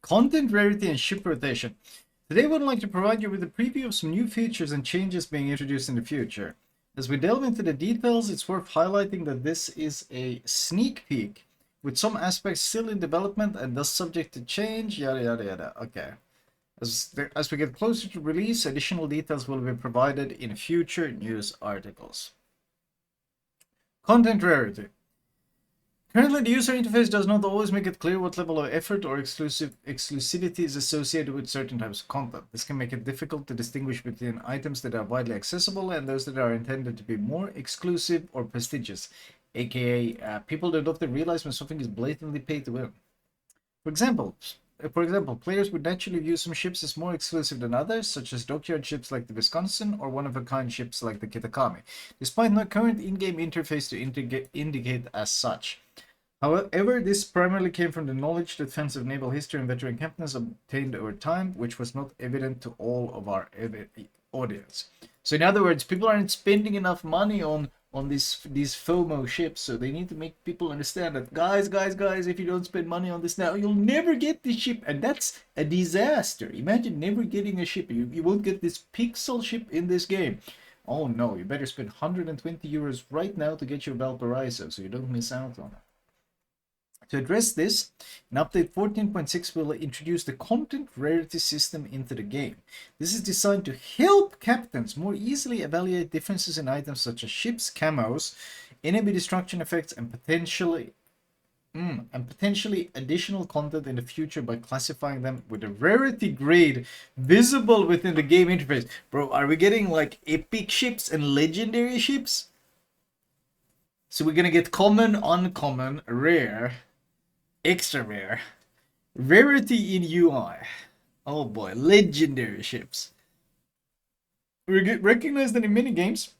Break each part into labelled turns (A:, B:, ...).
A: Content rarity and ship rotation. Today I would like to provide you with a preview of some new features and changes being introduced in the future. As we delve into the details, it's worth highlighting that this is a sneak peek, with some aspects still in development and thus subject to change, yada yada yada. Okay. As we get closer to release, additional details will be provided in future news articles. Content rarity. Currently, the user interface does not always make it clear what level of effort or exclusivity is associated with certain types of content. This can make it difficult to distinguish between items that are widely accessible and those that are intended to be more exclusive or prestigious, aka people that often realize when something is blatantly pay to win. For example, players would naturally view some ships as more exclusive than others, such as dockyard ships like the Wisconsin or one-of-a-kind ships like the Kitakami, despite no current in-game interface to indicate as such. However, this primarily came from the knowledge that fans of naval history and veteran captains obtained over time, which was not evident to all of our audience. So in other words, people aren't spending enough money on these FOMO ships, so they need to make people understand that, guys, if you don't spend money on this now, you'll never get this ship, and that's a disaster. Imagine never getting a ship. You won't get this pixel ship in this game. Oh no, you better spend 120 euros right now to get your Valparaiso, so you don't miss out on it. To address this, an update 14.6 will introduce the content rarity system into the game. This is designed to help captains more easily evaluate differences in items such as ships, camos, enemy destruction effects, and potentially additional content in the future by classifying them with a rarity grade visible within the game interface. Bro, are we getting like epic ships and legendary ships? So we're gonna get common, uncommon, rare, extra rare, rarity in UI. Oh boy, legendary ships. We recognize that in many games,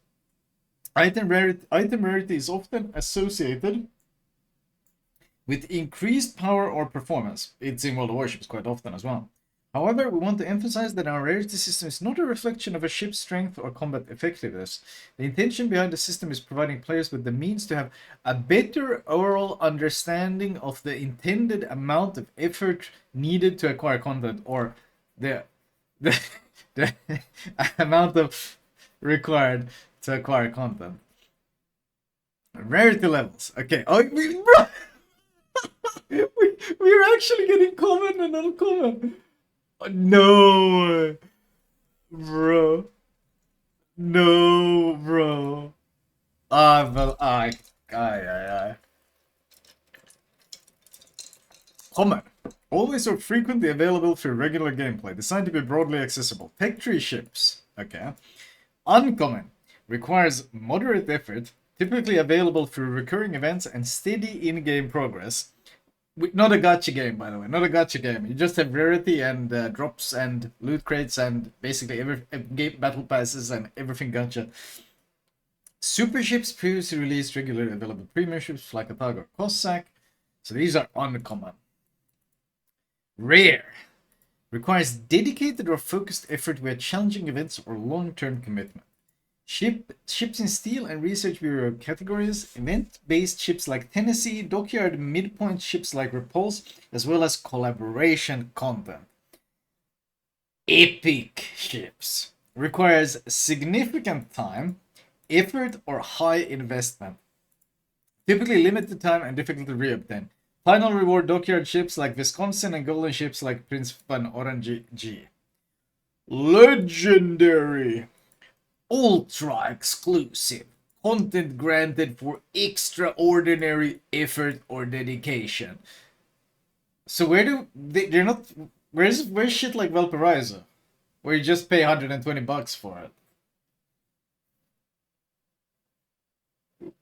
A: item rarity is often associated with increased power or performance. It's in World of Warships quite often as well. However, we want to emphasize that our rarity system is not a reflection of a ship's strength or combat effectiveness. The intention behind the system is providing players with the means to have a better overall understanding of the intended amount of effort needed to acquire content, or the amount of required to acquire content. Rarity levels. Okay. Oh, we're actually getting common and uncommon. No, bro. No, bro. Common. Always or frequently available for regular gameplay. Designed to be broadly accessible. Tech tree ships. Okay. Uncommon. Requires moderate effort. Typically available through recurring events and steady in-game progress. Not a gacha game, by the way. Not a gacha game. You just have rarity and drops and loot crates and basically every game battle passes and everything gacha. Super ships previously released regularly available premium ships like Atago or Cossack. So these are uncommon. Rare. Requires dedicated or focused effort via challenging events or long-term commitment. Ships in Steel and Research Bureau categories, event-based ships like Tennessee, dockyard midpoint ships like Repulse, as well as collaboration content. Epic ships. Requires significant time, effort, or high investment. Typically limited time and difficult to re-obtain. Final reward dockyard ships like Wisconsin and golden ships like Prince Van Orange G. Legendary. Ultra exclusive content granted for extraordinary effort or dedication. So they're not, where's shit like Valparaiso, where you just pay $120 for it?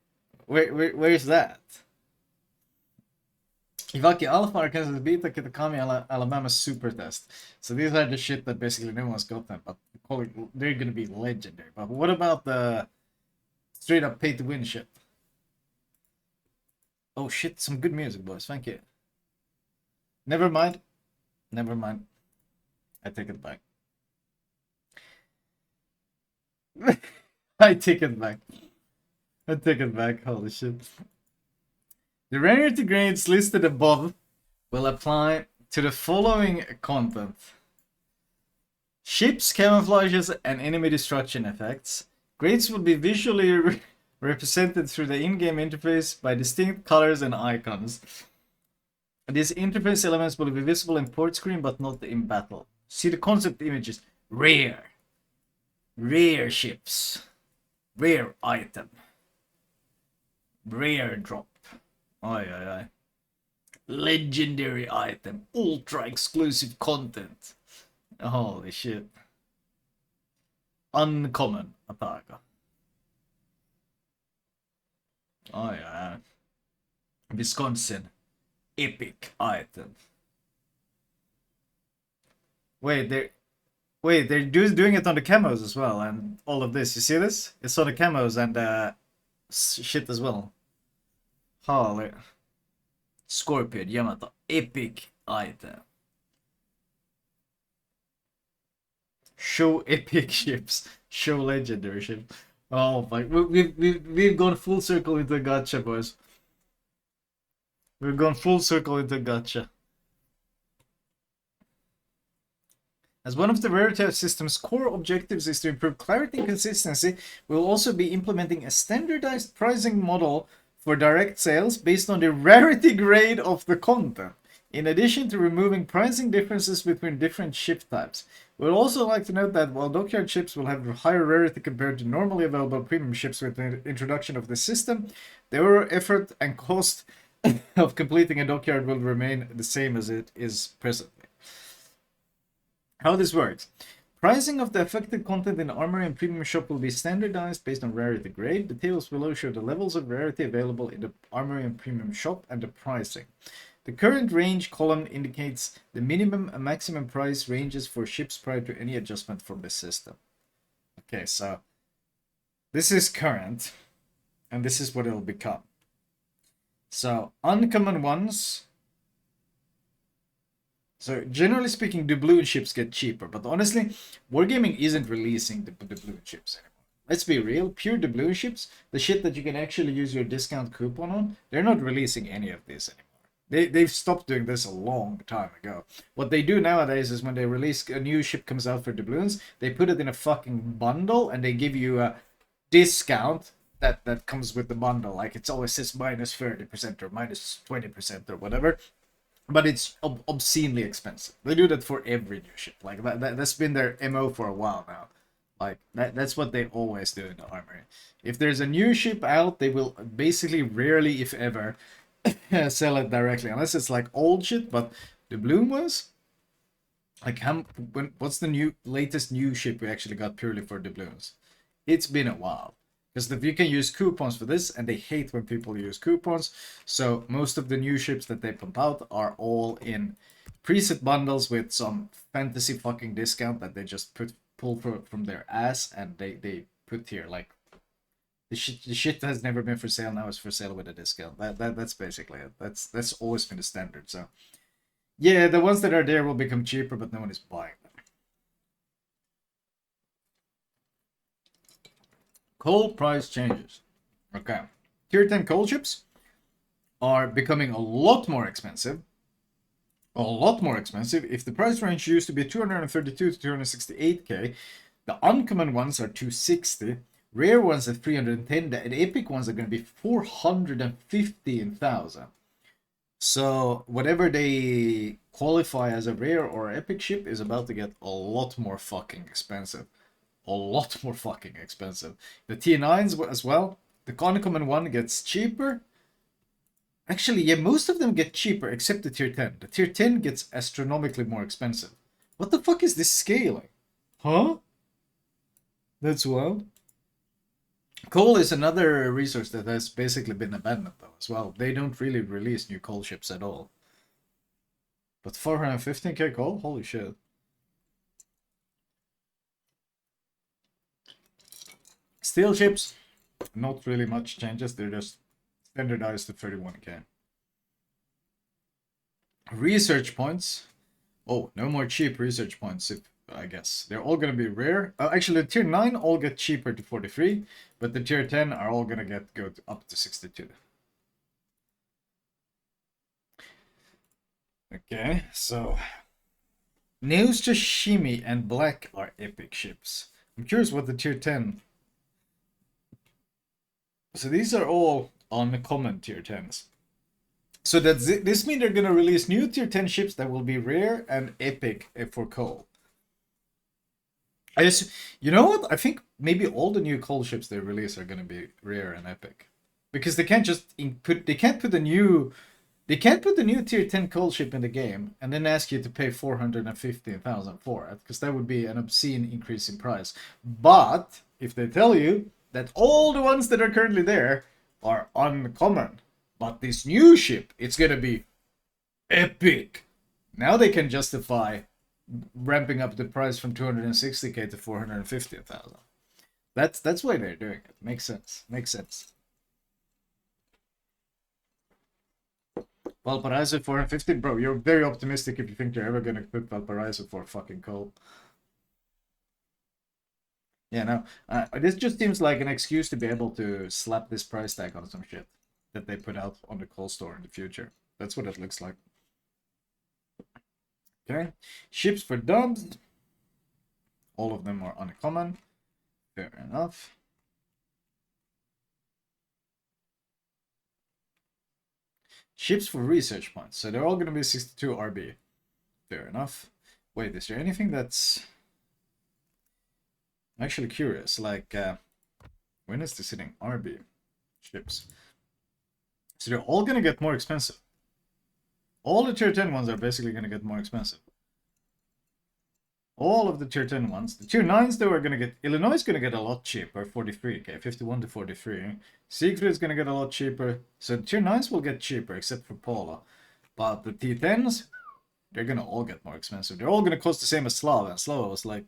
A: Where's that? Ivaki Alpha, Arkansas Beta, Kitakami, Alabama Super Test. So these are the shit that basically no one's gotten, but they're gonna be legendary. But what about the straight up pay to win shit? Oh shit, some good music, boys. Thank you. Never mind. I take it back. I take it back. Holy shit. The rarity grades listed above will apply to the following content. Ships, camouflages, and enemy destruction effects. Grades will be visually represented through the in-game interface by distinct colors and icons. These interface elements will be visible in port screen but not in battle. See the concept images. Rare. Rare ships. Rare item. Rare drop. Aye. Legendary item. Ultra exclusive content. Holy shit. Uncommon attack. Aye. Wisconsin. Epic item. Wait, they're doing it on the camos as well, and all of this. You see this? It's on the camos and shit as well. Holy. Scorpion, Yamato, epic item. Show epic ships. Show legendary ships. Oh my! We've gone full circle into Gacha, boys. We've gone full circle into Gacha. As one of the Rarity system's core objectives is to improve clarity and consistency, we'll also be implementing a standardized pricing model for direct sales based on the rarity grade of the content, in addition to removing pricing differences between different ship types. We'd also like to note that while dockyard ships will have higher rarity compared to normally available premium ships with the introduction of the system, the overall effort and cost of completing a dockyard will remain the same as it is presently. How this works. Pricing of the affected content in the Armory and Premium Shop will be standardized based on rarity grade. The tables below show the levels of rarity available in the Armory and Premium Shop and the pricing. The current range column indicates the minimum and maximum price ranges for ships prior to any adjustment from the system. Okay, so this is current, and this is what it'll become. So, uncommon ones. So, generally speaking, doubloon ships get cheaper, but honestly, Wargaming isn't releasing the doubloon ships anymore. Let's be real, pure doubloon ships, the shit that you can actually use your discount coupon on, they're not releasing any of this anymore. They've stopped doing this a long time ago. What they do nowadays is when they release a new ship comes out for doubloons, they put it in a fucking bundle and they give you a discount that comes with the bundle. Like it always says minus 30% or minus 20% or whatever. But it's obscenely expensive. They do that for every new ship. Like that's been their MO for a while now. Like that's what they always do in the Armory. If there's a new ship out, they will basically rarely, if ever, sell it directly, unless it's like old shit. But the Bloom was like, what's the latest new ship we actually got purely for doubloons? It's been a while. Because you can use coupons for this, and they hate when people use coupons. So most of the new ships that they pump out are all in preset bundles with some fantasy fucking discount that they just pull from their ass, and they put here like the shit has never been for sale, now it's for sale with a discount. That's basically it. That's always been the standard. So yeah, the ones that are there will become cheaper, but no one is buying them. Coal price changes. Okay. Tier 10 coal ships are becoming a lot more expensive. A lot more expensive. If the price range used to be 232 to 268k, the uncommon ones are 260, rare ones are 310, and epic ones are going to be 415,000. So whatever they qualify as a rare or epic ship is about to get a lot more fucking expensive. A lot more fucking expensive. The Tier 9s as well. The uncommon one gets cheaper. Actually, yeah, most of them get cheaper except the Tier 10. The Tier 10 gets astronomically more expensive. What the fuck is this scaling? Huh? That's wild. Coal is another resource that has basically been abandoned though as well. They don't really release new coal ships at all. But 415k coal? Holy shit. Steel ships, not really much changes. They're just standardized to 31k. Research points. Oh, no more cheap research points, I guess. They're all going to be rare. Actually, the Tier 9 all get cheaper to 43, but the Tier 10 are all going to go up to 62. Okay, so Neos Shimi and Black are epic ships. I'm curious what the tier 10. So these are all uncommon tier 10s. So does this mean they're gonna release new tier 10 ships that will be rare and epic for coal? I just, you know what? I think maybe all the new coal ships they release are gonna be rare and epic, because they can't just input. They can't put the new tier 10 coal ship in the game and then ask you to pay 415,000 for it, because that would be an obscene increase in price. But if they tell you that all the ones that are currently there are uncommon, but this new ship, it's gonna be epic. Now they can justify ramping up the price from 260k to 450,000. That's why they're doing it. Makes sense. Makes sense. Valparaiso 450, bro. You're very optimistic if you think they're ever gonna put Valparaiso for fucking coal. Yeah, no. This just seems like an excuse to be able to slap this price tag on some shit that they put out on the coal store in the future. That's what it looks like. Okay. Ships for dubs. All of them are uncommon. Fair enough. Ships for research points. So they're all going to be 62 RB. Fair enough. Wait, is there anything that's... I'm actually curious. Like, when is this hitting RB ships? So they're all going to get more expensive. All the tier 10 ones are basically going to get more expensive. All of the tier 10 ones. The tier 9s, though, are going to get... Illinois is going to get a lot cheaper, 43k, 51 to 43. Siegfried is going to get a lot cheaper. So the tier 9s will get cheaper, except for Paula. But the tier 10s, they're going to all get more expensive. They're all going to cost the same as Slava. And Slava was like...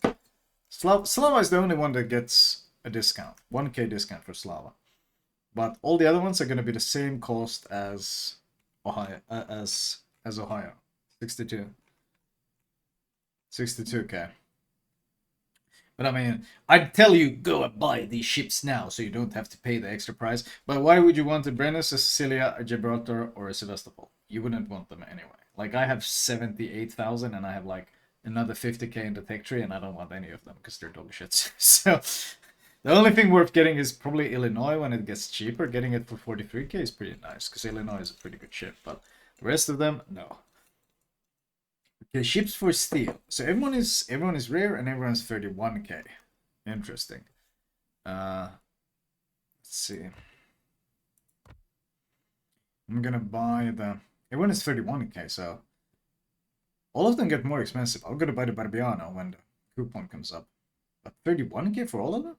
A: Slava is the only one that gets a discount. 1k discount for Slava. But all the other ones are going to be the same cost as Ohio. As Ohio. 62. 62k. But I mean, I'd tell you, go and buy these ships now so you don't have to pay the extra price. But why would you want a Brennus, a Sicilia, a Gibraltar, or a Sevastopol? You wouldn't want them anyway. Like, I have 78,000 and I have like another 50k in the tech tree, and I don't want any of them because they're dog shits. So the only thing worth getting is probably Illinois when it gets cheaper. Getting it for 43k is pretty nice because Illinois is a pretty good ship. But the rest of them, no. Okay, ships for steel. So everyone is rare and everyone's 31k. Interesting. Let's see. I'm gonna buy the... Everyone is 31k, so all of them get more expensive. I'm gonna buy the Barbiano when the coupon comes up. But 31k for all of them?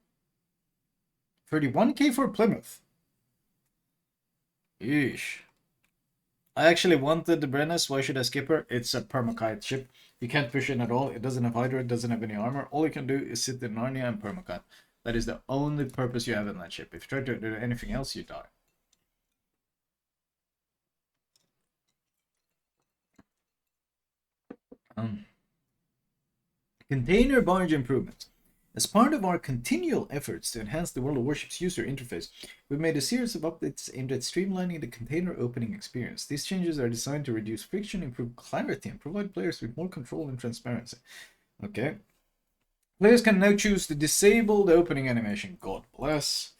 A: 31k for Plymouth. Yeesh. I actually wanted the Brennus. Why should I skip her? It's a permakite ship. You can't push in at all. It doesn't have Hydra. It doesn't have any armor. All you can do is sit in Narnia and permakite. That is the only purpose you have in that ship. If you try to do anything else, you die. Container barge improvements. As part of our continual efforts to enhance the World of Warships user interface, we've made a series of updates aimed at streamlining the container opening experience. These changes are designed to reduce friction, improve clarity, and provide players with more control and transparency. Okay. Players can now choose to disable the opening animation. God bless.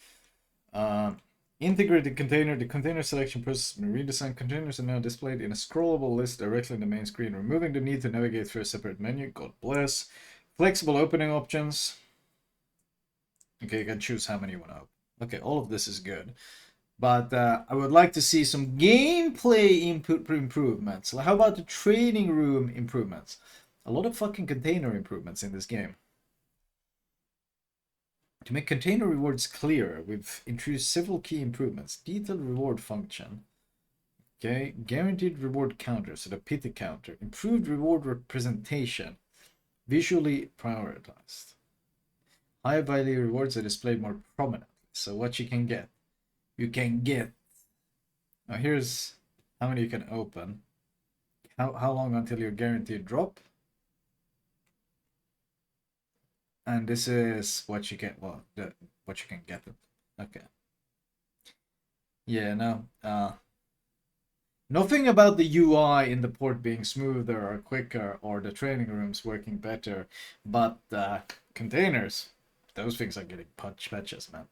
A: Integrate the container. The container selection process has been redesigned. Containers are now displayed in a scrollable list directly in the main screen, removing the need to navigate through a separate menu. God bless. Flexible opening options. Okay, you can choose how many you want to open. Okay, all of this is good. But I would like to see some gameplay improvements. How about the training room improvements? A lot of fucking container improvements in this game. To make container rewards clearer, we've introduced several key improvements. Detailed reward function. Okay, guaranteed reward counter, so the pity counter. Improved reward representation. Visually prioritized. High value rewards are displayed more prominently. So what you can get. You can get... Now here's how many you can open. How long until your guaranteed drop. And this is what you get. Well, what you can get. Okay. Yeah, no. Nothing about the UI in the port being smoother or quicker or the training rooms working better, but containers, those things are getting patches, man.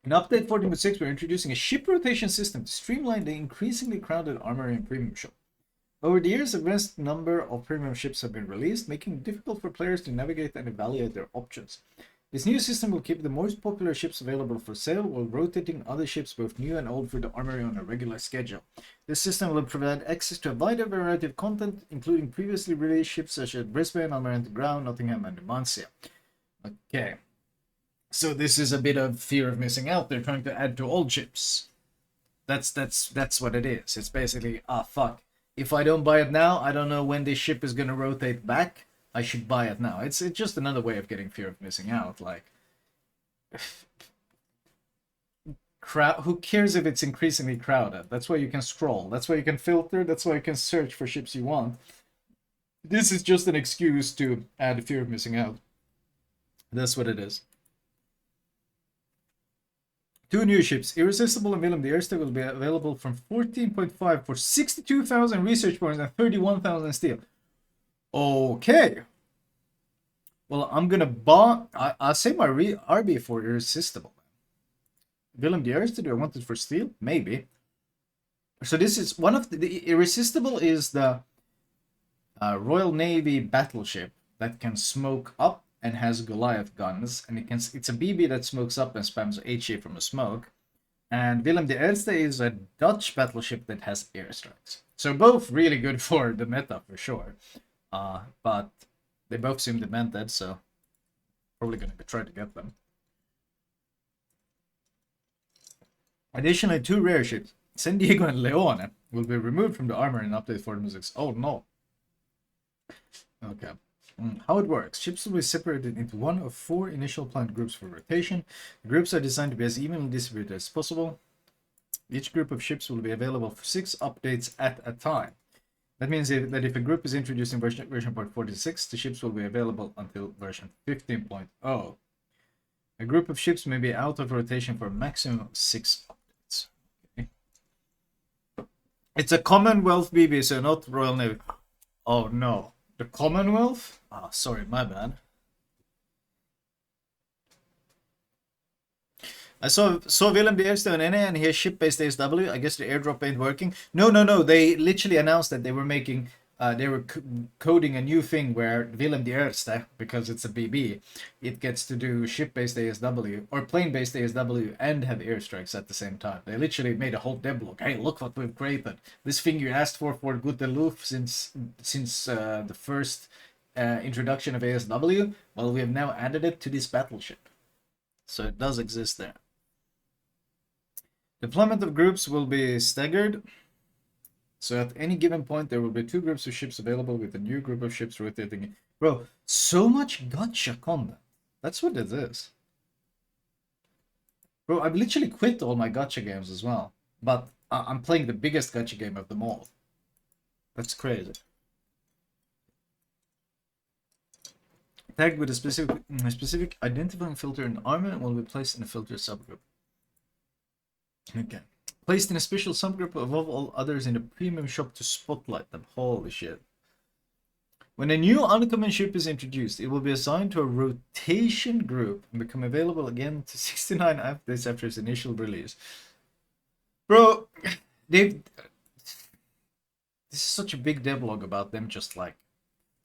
A: In update 14.6, we're introducing a ship rotation system to streamline the increasingly crowded armory and premium shop. Over the years, a vast number of premium ships have been released, making it difficult for players to navigate and evaluate their options. This new system will keep the most popular ships available for sale while rotating other ships, both new and old, through the armory on a regular schedule. This system will provide access to a wider variety of content, including previously released ships such as Brisbane, Almirante Ground, Nottingham, and Numancia. Okay. So this is a bit of fear of missing out. They're trying to add to old ships. That's what it is. It's basically, fuck. If I don't buy it now, I don't know when this ship is gonna rotate back. I should buy it now. It's just another way of getting fear of missing out. Like, who cares if it's increasingly crowded? That's why you can scroll. That's why you can filter. That's why you can search for ships you want. This is just an excuse to add fear of missing out. That's what it is. Two new ships, Irresistible and Willem the Eerste, will be available from 14.5 for 62,000 research points and 31,000 steel. Okay. Well, I'm gonna buy. I'll say my RB for Irresistible. Willem the Eerste, do I want it for steel? Maybe. So this is one of the Irresistible is the Royal Navy battleship that can smoke up and has Goliath guns, and it's a BB that smokes up and spams HE from a smoke. And Willem de Eerste is a Dutch battleship that has airstrikes. So both really good for the meta for sure. But they both seem demented, so probably gonna try to get them. Additionally, two rare ships, San Diego and Leone, will be removed from the armor in update 4.6. Oh no. Okay. How it works. Ships will be separated into one of four initial planned groups for rotation. The groups are designed to be as evenly distributed as possible. Each group of ships will be available for 6 updates at a time. That means that if a group is introduced in version 46, the ships will be available until version 15.0. A group of ships may be out of rotation for a maximum of 6 updates. Okay. It's a Commonwealth BB, so not Royal Navy. Oh no. The Commonwealth? Ah, sorry, my bad. I saw Willem de Eerste on NA and he has ship-based ASW. I guess the airdrop ain't working. No. They literally announced that they were making, they were coding a new thing where Willem de Eerste, because it's a BB, it gets to do ship-based ASW or plane-based ASW and have airstrikes at the same time. They literally made a whole deblog. Hey, look what we've created. This thing you asked for Guadeloupe since the first introduction of ASW. Well, we have now added it to this battleship. So it does exist there. Deployment of groups will be staggered. So at any given point, there will be 2 groups of ships available with a new group of ships rotating. Bro, so much gacha content. That's what it is. Bro, I've literally quit all my gacha games as well. But I'm playing the biggest gacha game of them all. That's crazy. Tagged with a specific identifying filter in armor and will be placed in a filter subgroup. Okay. Placed in a special subgroup above all others in the premium shop to spotlight them. Holy shit. When a new uncommon ship is introduced, it will be assigned to a rotation group and become available again to 69 updates after its initial release. Bro, this is such a big devlog about them just like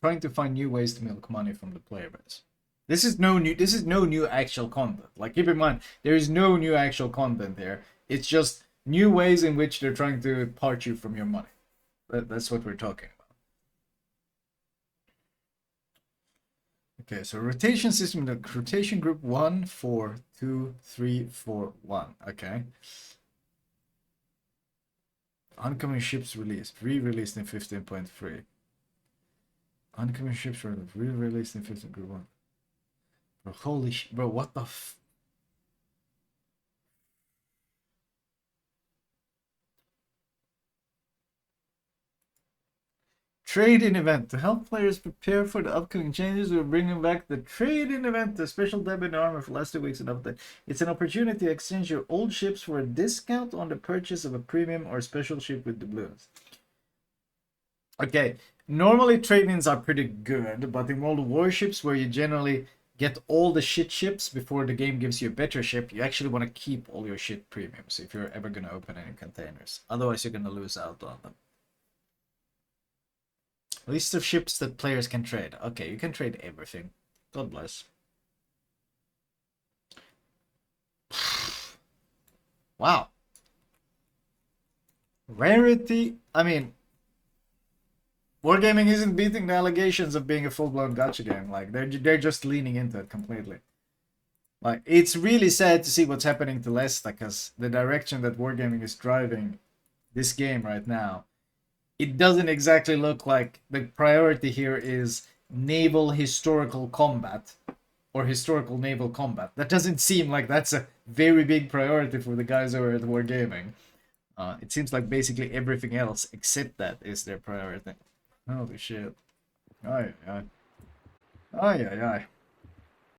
A: trying to find new ways to milk money from the player base. This is no new actual content. Like, keep in mind, there is no new actual content here. It's just new ways in which they're trying to part you from your money. That's what we're talking about. Okay, so rotation system, the rotation group 1, 4, 2, 3, 4, 1. Okay. Oncoming ships released. Re-released in 15.3. Oncoming ships were re-released in 15 group 1. Bro, holy shit, bro, what the f... Trade-in event. To help players prepare for the upcoming changes, we're bringing back the trade-in event, the special debit armor for last 2 weeks and update. It's an opportunity to exchange your old ships for a discount on the purchase of a premium or special ship with doubloons. Okay, normally trade-ins are pretty good, but in World of Warships, where you generally get all the shit ships before the game gives you a better ship, you actually want to keep all your shit premiums if you're ever going to open any containers. Otherwise, you're going to lose out on them. List of ships that players can trade. Okay, you can trade everything. God bless. Wow. Rarity. I mean, Wargaming isn't beating the allegations of being a full-blown gacha game. Like, they're just leaning into it completely. Like, it's really sad to see what's happening to Lesta, because the direction that Wargaming is driving this game right now, it doesn't exactly look like the priority here is naval historical combat or historical naval combat. That doesn't seem like that's a very big priority for the guys over at Wargaming. It seems like basically everything else except that is their priority. Holy shit. Ay, ay. Ay, ay, ay.